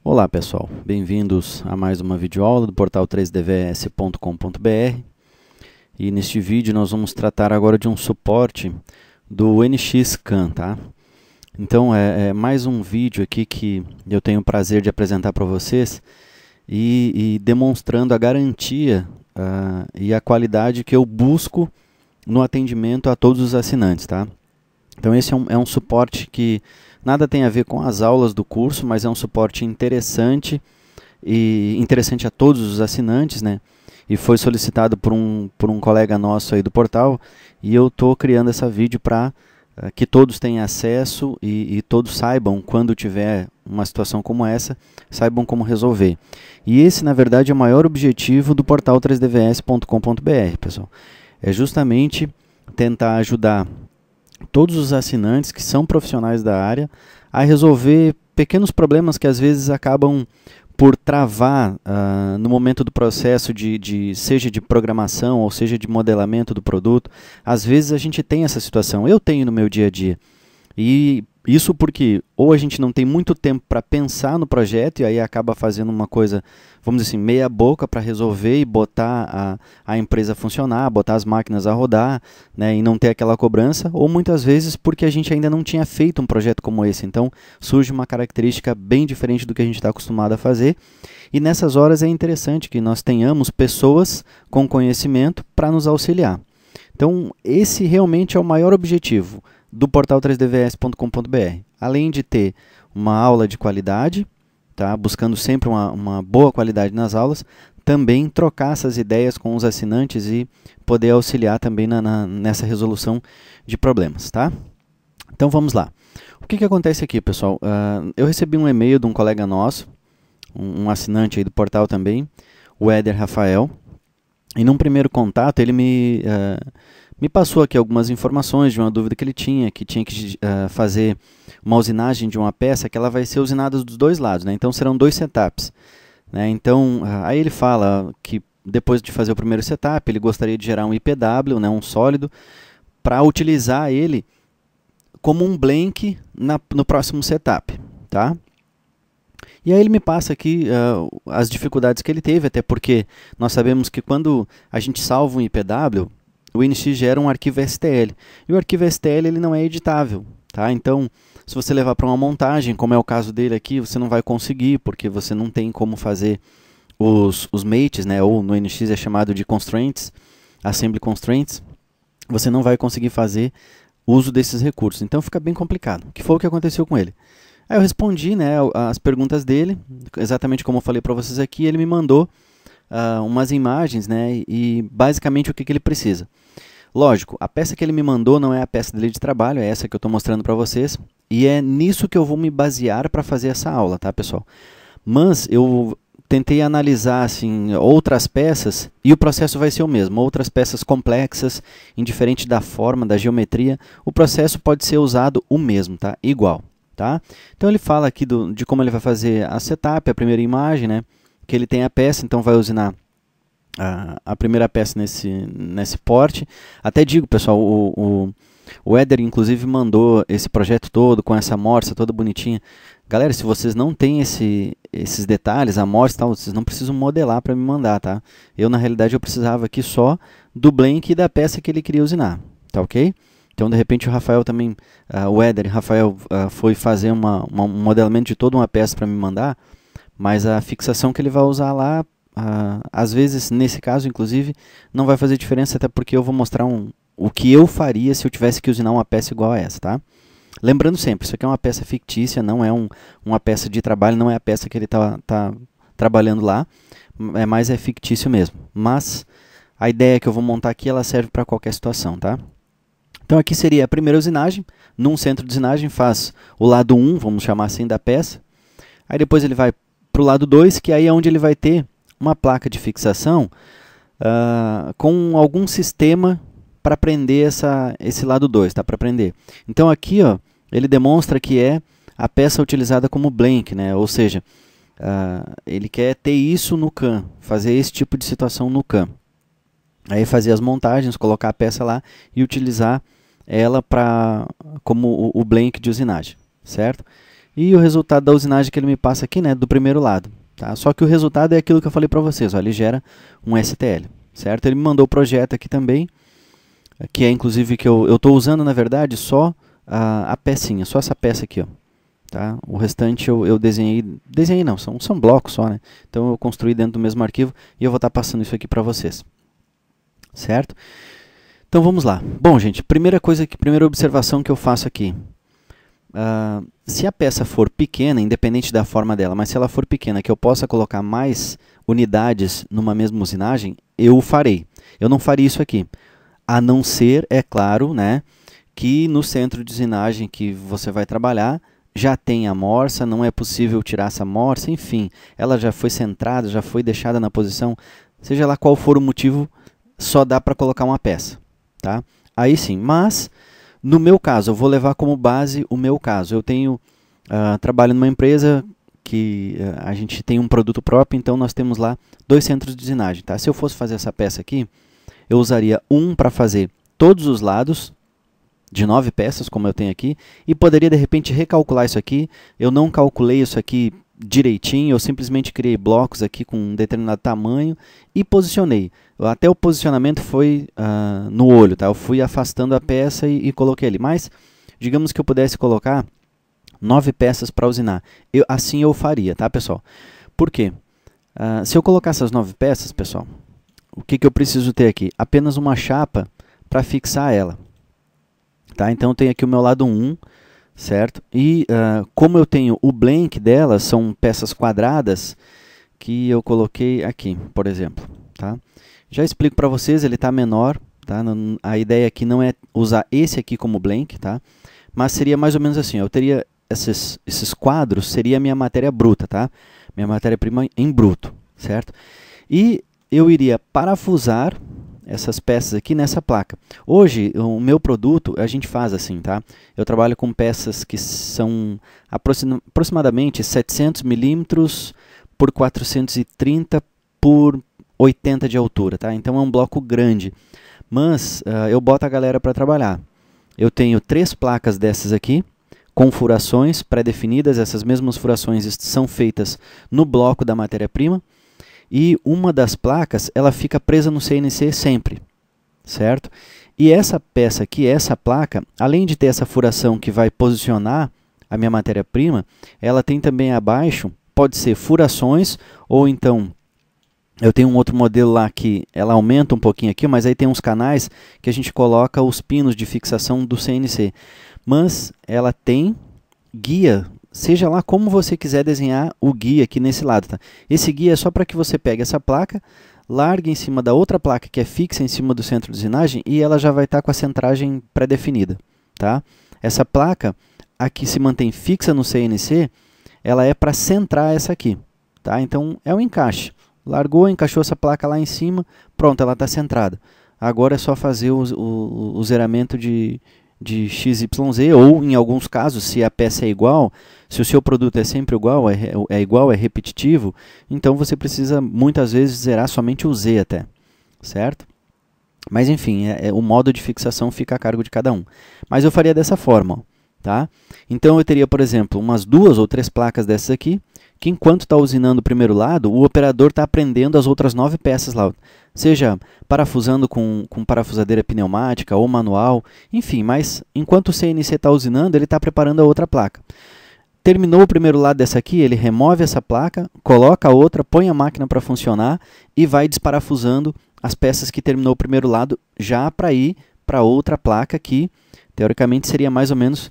Olá pessoal, bem-vindos a mais uma videoaula do portal 3dvs.com.br e neste vídeo nós vamos tratar agora de um suporte do NX-CAN, tá? Então é mais um vídeo aqui que eu tenho o prazer de apresentar para vocês e demonstrando a garantia e a qualidade que eu busco no atendimento a todos os assinantes, tá? Então esse é um suporte que nada tem a ver com as aulas do curso, mas é um suporte interessante e interessante a todos os assinantes, né? E foi solicitado por um colega nosso aí do portal e eu estou criando essa vídeo para que todos tenham acesso e todos saibam, quando tiver uma situação como essa, saibam como resolver. E esse, na verdade, é o maior objetivo do portal 3dvs.com.br, pessoal. É justamente tentar ajudar todos os assinantes que são profissionais da área a resolver pequenos problemas que às vezes acabam por travar no momento do processo seja de programação ou seja de modelamento do produto. Às vezes a gente tem essa situação, eu tenho no meu dia a dia. E isso porque ou a gente não tem muito tempo para pensar no projeto e aí acaba fazendo uma coisa, vamos dizer assim, meia boca para resolver e botar a empresa a funcionar, botar as máquinas a rodar, né, e não ter aquela cobrança, ou muitas vezes porque a gente ainda não tinha feito um projeto como esse. Então surge uma característica bem diferente do que a gente está acostumado a fazer. E nessas horas é interessante que nós tenhamos pessoas com conhecimento para nos auxiliar. Então esse realmente é o maior objetivo do portal 3dvs.com.br, além de ter uma aula de qualidade, tá? Buscando sempre uma boa qualidade nas aulas, também trocar essas ideias com os assinantes e poder auxiliar também nessa resolução de problemas, tá? Então vamos lá. O que acontece aqui, pessoal? Eu recebi um e-mail de um colega nosso, um assinante aí do portal também, o Éder Rafael, e num primeiro contato ele me passou aqui algumas informações de uma dúvida que ele tinha que fazer uma usinagem de uma peça que ela vai ser usinada dos dois lados, né? Então serão dois setups, né? Então aí ele fala que depois de fazer o primeiro setup ele gostaria de gerar um IPW, né, um sólido, para utilizar ele como um blank no próximo setup, tá? E aí ele me passa aqui as dificuldades que ele teve, até porque nós sabemos que quando a gente salva um IPW, o NX gera um arquivo STL. E o arquivo STL ele não é editável, tá? Então, se você levar para uma montagem, como é o caso dele aqui, você não vai conseguir, porque você não tem como fazer os mates, né? Ou no NX é chamado de constraints, assembly constraints. Você não vai conseguir fazer uso desses recursos. Então fica bem complicado. Que foi o que aconteceu com ele. Aí eu respondi, né, as perguntas dele, exatamente como eu falei para vocês aqui. Ele me mandou umas imagens, né, e basicamente o que ele precisa. Lógico, a peça que ele me mandou não é a peça dele de trabalho, é essa que eu estou mostrando para vocês, e é nisso que eu vou me basear para fazer essa aula, tá, pessoal? Mas eu tentei analisar assim, outras peças e o processo vai ser o mesmo. Outras peças complexas, indiferente da forma, da geometria, o processo pode ser usado o mesmo, tá? Igual, tá? Então ele fala aqui de como ele vai fazer a setup, a primeira imagem, né? Que ele tem a peça, então vai usinar a primeira peça nesse porte. Até digo, pessoal, o Éder inclusive mandou esse projeto todo com essa amostra toda bonitinha. Galera, se vocês não têm esses detalhes, a amostra e tal, vocês não precisam modelar para me mandar, tá? Eu, na realidade, eu precisava aqui só do blank e da peça que ele queria usinar, tá ok? Então, de repente, o Rafael também, o Éder e Rafael foi fazer um modelamento de toda uma peça para me mandar, mas a fixação que ele vai usar lá, às vezes, nesse caso, inclusive, não vai fazer diferença, até porque eu vou mostrar o que eu faria se eu tivesse que usinar uma peça igual a essa, tá? Lembrando sempre, isso aqui é uma peça fictícia, não é uma peça de trabalho, não é a peça que ele tá trabalhando lá, mas é fictício mesmo. Mas a ideia que eu vou montar aqui, ela serve para qualquer situação, tá? Então aqui seria a primeira usinagem, num centro de usinagem faz o lado 1, vamos chamar assim, da peça, aí depois ele vai para o lado 2, que aí é onde ele vai ter uma placa de fixação com algum sistema para prender esse lado 2, tá? Para prender. Então aqui, ó, ele demonstra que é a peça utilizada como blank, né? Ou seja, ele quer ter isso no CAN, fazer esse tipo de situação no CAN. Aí fazer as montagens, colocar a peça lá e utilizar ela como o blank de usinagem, certo? e o resultado da usinagem que ele me passa aqui, né, do primeiro lado. Tá? Só que o resultado é aquilo que eu falei para vocês, ó, ele gera um STL, certo? Ele me mandou o projeto aqui também, que é inclusive que eu estou usando, na verdade, só a pecinha, só essa peça aqui, ó. Tá? O restante eu desenhei não, são blocos só, né? Então eu construí dentro do mesmo arquivo e eu vou estar passando isso aqui para vocês, certo? Então vamos lá. Bom, gente, primeira observação que eu faço aqui. Se a peça for pequena, independente da forma dela, mas se ela for pequena, que eu possa colocar mais unidades numa mesma usinagem, eu o farei. Eu não faria isso aqui. A não ser, é claro, né, que no centro de usinagem que você vai trabalhar, já tem a morsa, não é possível tirar essa morsa, enfim, ela já foi centrada, já foi deixada na posição, seja lá qual for o motivo, só dá para colocar uma peça, tá? Aí sim, mas no meu caso, eu vou levar como base o meu caso. Eu trabalho numa empresa que a gente tem um produto próprio, então nós temos lá 2 centros de usinagem, tá? Se eu fosse fazer essa peça aqui, eu usaria um para fazer todos os lados, de 9 peças, como eu tenho aqui, e poderia de repente recalcular isso aqui. Eu não calculei isso aqui direitinho, eu simplesmente criei blocos aqui com um determinado tamanho e posicionei. Até o posicionamento foi no olho, tá? Eu fui afastando a peça e coloquei ali. Mas, digamos que eu pudesse colocar 9 peças para usinar. Assim eu faria, tá, pessoal? Por quê? Se eu colocar essas 9 peças, pessoal, o que eu preciso ter aqui? Apenas uma chapa para fixar ela. Tá? Então eu tenho aqui o meu lado 1, certo? E como eu tenho o blank dela, são peças quadradas que eu coloquei aqui, por exemplo. Tá? Já explico para vocês, ele está menor. Tá? A ideia aqui não é usar esse aqui como blank, tá? Mas seria mais ou menos assim, eu teria esses quadros, seria a minha matéria bruta, tá? Minha matéria-prima em bruto, certo? E eu iria parafusar essas peças aqui nessa placa. Hoje, o meu produto, a gente faz assim, tá? Eu trabalho com peças que são aproximadamente 700 milímetros por 430 por 80 de altura, tá? Então é um bloco grande. Mas eu boto a galera para trabalhar. Eu tenho 3 placas dessas aqui, com furações pré-definidas. Essas mesmas furações são feitas no bloco da matéria-prima. E uma das placas, ela fica presa no CNC sempre, certo? E essa peça aqui, essa placa, além de ter essa furação que vai posicionar a minha matéria-prima, ela tem também abaixo, pode ser furações, ou então, eu tenho um outro modelo lá que ela aumenta um pouquinho aqui, mas aí tem uns canais que a gente coloca os pinos de fixação do CNC. Mas ela tem guia, seja lá como você quiser desenhar o guia aqui nesse lado. Tá? Esse guia é só para que você pegue essa placa, largue em cima da outra placa que é fixa em cima do centro de usinagem e ela já vai estar com a centragem pré-definida. Tá? Essa placa, a que se mantém fixa no CNC, ela é para centrar essa aqui. Tá? Então é um encaixe. Largou, encaixou essa placa lá em cima, pronto, ela está centrada. Agora é só fazer o zeramento de XYZ, ou em alguns casos, se a peça é igual, se o seu produto é sempre igual, é repetitivo, então você precisa muitas vezes zerar somente o Z até, certo? Mas enfim, o modo de fixação fica a cargo de cada um. Mas eu faria dessa forma, ó, tá? Então eu teria, por exemplo, umas 2 ou 3 placas dessas aqui, que enquanto está usinando o primeiro lado, o operador está aprendendo as outras 9 peças lá, seja parafusando com parafusadeira pneumática ou manual, enfim, mas enquanto o CNC está usinando, ele está preparando a outra placa. Terminou o primeiro lado dessa aqui, ele remove essa placa, coloca a outra, põe a máquina para funcionar e vai desparafusando as peças que terminou o primeiro lado, já para ir para outra placa que, teoricamente, seria mais ou menos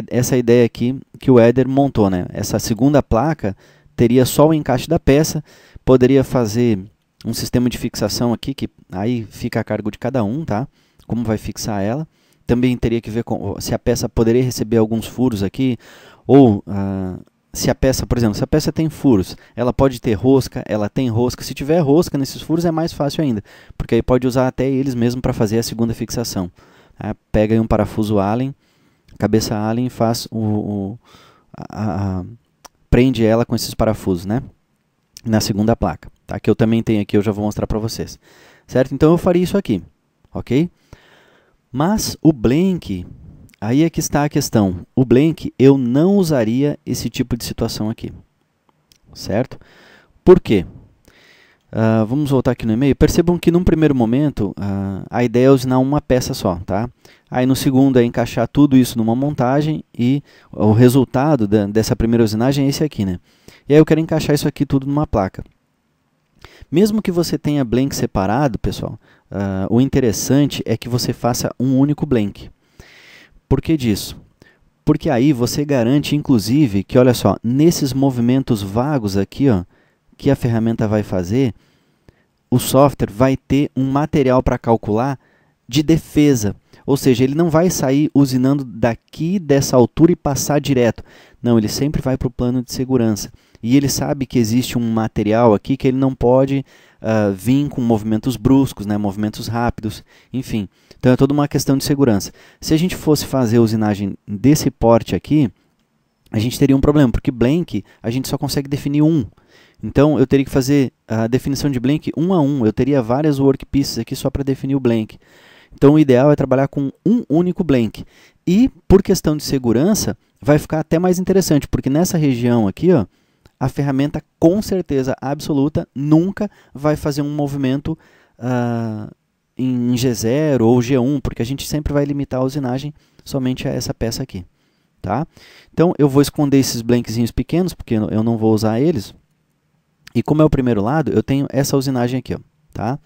essa ideia aqui que o Éder montou, né? Essa segunda placa teria só o encaixe da peça, poderia fazer um sistema de fixação aqui, que aí fica a cargo de cada um, tá? Como vai fixar ela. Também teria que ver se a peça poderia receber alguns furos aqui, ou se a peça, por exemplo, se a peça tem furos, ela pode ter rosca, ela tem rosca. Se tiver rosca nesses furos é mais fácil ainda, porque aí pode usar até eles mesmo para fazer a segunda fixação. Pega aí um parafuso Allen, cabeça Allen, e faz prende ela com esses parafusos, né? Na segunda placa, tá? Que eu também tenho aqui, eu já vou mostrar para vocês, certo? Então eu faria isso aqui, ok? Mas o blank, aí é que está a questão. O Blank, eu não usaria esse tipo de situação aqui, certo? Por quê? Vamos voltar aqui no e-mail. Percebam que num primeiro momento, a ideia é usinar uma peça só, tá? Aí no segundo é encaixar tudo isso numa montagem e o resultado dessa primeira usinagem é esse aqui, né? E aí eu quero encaixar isso aqui tudo numa placa. Mesmo que você tenha Blank separado, pessoal, o interessante é que você faça um único Blank. Por que disso? Porque aí você garante, inclusive, que, olha só, nesses movimentos vagos aqui, ó, que a ferramenta vai fazer, o software vai ter um material para calcular de defesa. Ou seja, ele não vai sair usinando daqui dessa altura e passar direto. Não, ele sempre vai para o plano de segurança. E ele sabe que existe um material aqui que ele não pode vir com movimentos bruscos, né, movimentos rápidos, enfim. Então é toda uma questão de segurança. Se a gente fosse fazer a usinagem desse porte aqui, a gente teria um problema, porque Blank a gente só consegue definir um. Então eu teria que fazer a definição de Blank um a um. Eu teria várias workpieces aqui só para definir o Blank. Então o ideal é trabalhar com um único Blank. E por questão de segurança, vai ficar até mais interessante, porque nessa região aqui, ó, a ferramenta com certeza absoluta nunca vai fazer um movimento em G0 ou G1, porque a gente sempre vai limitar a usinagem somente a essa peça aqui. Tá? Então eu vou esconder esses blankzinhos pequenos, porque eu não vou usar eles. E como é o primeiro lado, eu tenho essa usinagem aqui. Ó, tá?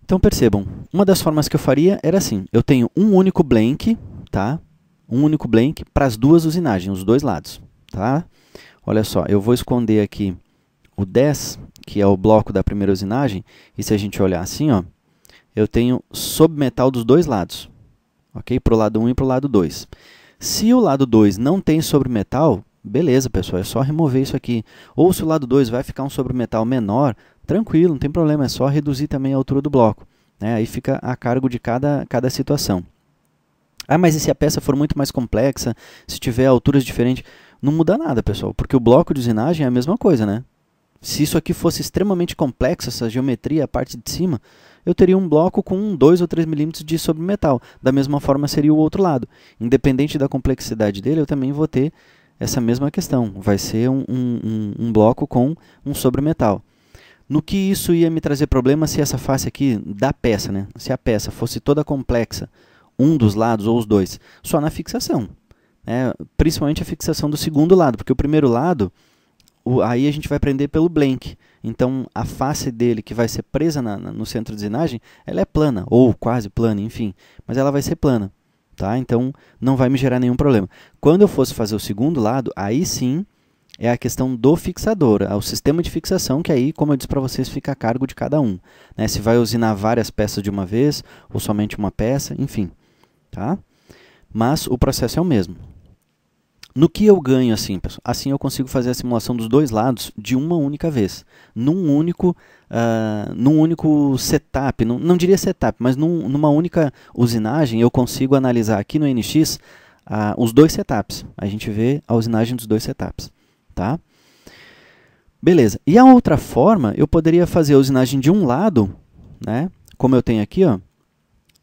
Então percebam, uma das formas que eu faria era assim, eu tenho um único blank, tá? Um único blank para as duas usinagens, os dois lados. Tá? Olha só, eu vou esconder aqui o 10, que é o bloco da primeira usinagem, e se a gente olhar assim, ó, eu tenho submetal dos dois lados, ok? Para o lado 1 e para o lado 2. Se o lado 2 não tem sobremetal, beleza, pessoal, é só remover isso aqui. Ou se o lado 2 vai ficar um sobremetal menor, tranquilo, não tem problema, é só reduzir também a altura do bloco. Né? Aí fica a cargo de cada situação. Ah, mas e se a peça for muito mais complexa, se tiver alturas diferentes? Não muda nada, pessoal, porque o bloco de usinagem é a mesma coisa, né? Se isso aqui fosse extremamente complexo, essa geometria, a parte de cima, eu teria um bloco com 2 ou 3 milímetros de sobremetal. Da mesma forma seria o outro lado. Independente da complexidade dele, eu também vou ter essa mesma questão. Vai ser um bloco com um sobremetal. No que isso ia me trazer problema se essa face aqui da peça, né? Se a peça fosse toda complexa, um dos lados ou os dois, só na fixação. Principalmente a fixação do segundo lado, porque o primeiro lado, aí a gente vai prender pelo blank. Então, a face dele, que vai ser presa no centro de usinagem, ela é plana, ou quase plana, enfim. Mas ela vai ser plana. Tá? Então, não vai me gerar nenhum problema. Quando eu fosse fazer o segundo lado, aí sim é a questão do fixador, o sistema de fixação, que aí, como eu disse para vocês, fica a cargo de cada um. Né? Se vai usinar várias peças de uma vez, ou somente uma peça, enfim. Tá? Mas o processo é o mesmo. No que eu ganho assim, pessoal? Assim eu consigo fazer a simulação dos dois lados de uma única vez, num único setup, não diria setup, mas numa única usinagem eu consigo analisar aqui no NX os dois setups. A gente vê a usinagem dos dois setups. Tá? Beleza. E a outra forma, eu poderia fazer a usinagem de um lado, né? Como eu tenho aqui, ó,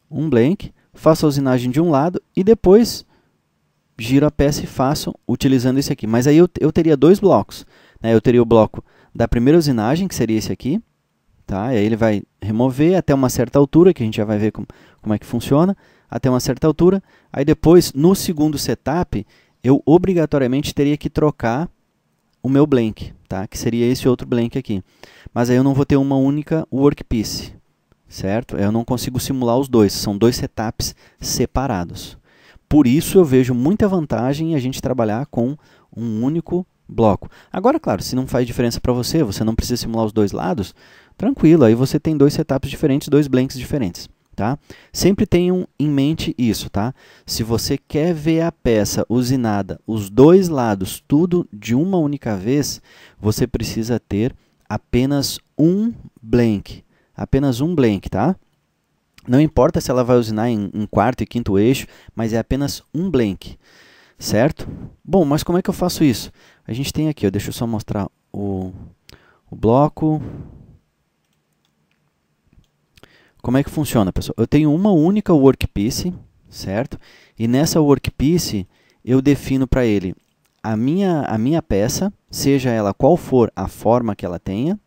um blank, faço a usinagem de um lado e depois giro a peça e faço utilizando esse aqui. Mas aí eu teria dois blocos. Né? Eu teria o bloco da primeira usinagem, que seria esse aqui. Tá? E aí ele vai remover até uma certa altura, que a gente já vai ver como é que funciona. Até uma certa altura. Aí depois, no segundo setup, eu obrigatoriamente teria que trocar o meu blank, tá? Que seria esse outro blank aqui. Mas aí eu não vou ter uma única workpiece, certo? Eu não consigo simular os dois, são dois setups separados. Por isso eu vejo muita vantagem em a gente trabalhar com um único bloco. Agora, claro, se não faz diferença para você, você não precisa simular os dois lados, tranquilo, aí você tem dois setups diferentes, dois blanks diferentes. Tá? Sempre tenham em mente isso. Tá? Se você quer ver a peça usinada, os dois lados, tudo de uma única vez, você precisa ter apenas um blank. Apenas um blank, tá? Não importa se ela vai usinar em quarto e quinto eixo, mas é apenas um blank, certo? Bom, mas como é que eu faço isso? A gente tem aqui, ó, deixa eu só mostrar o bloco. Como é que funciona, pessoal? Eu tenho uma única workpiece, certo? E nessa workpiece eu defino para ele a minha peça, seja ela qual for a forma que ela tenha,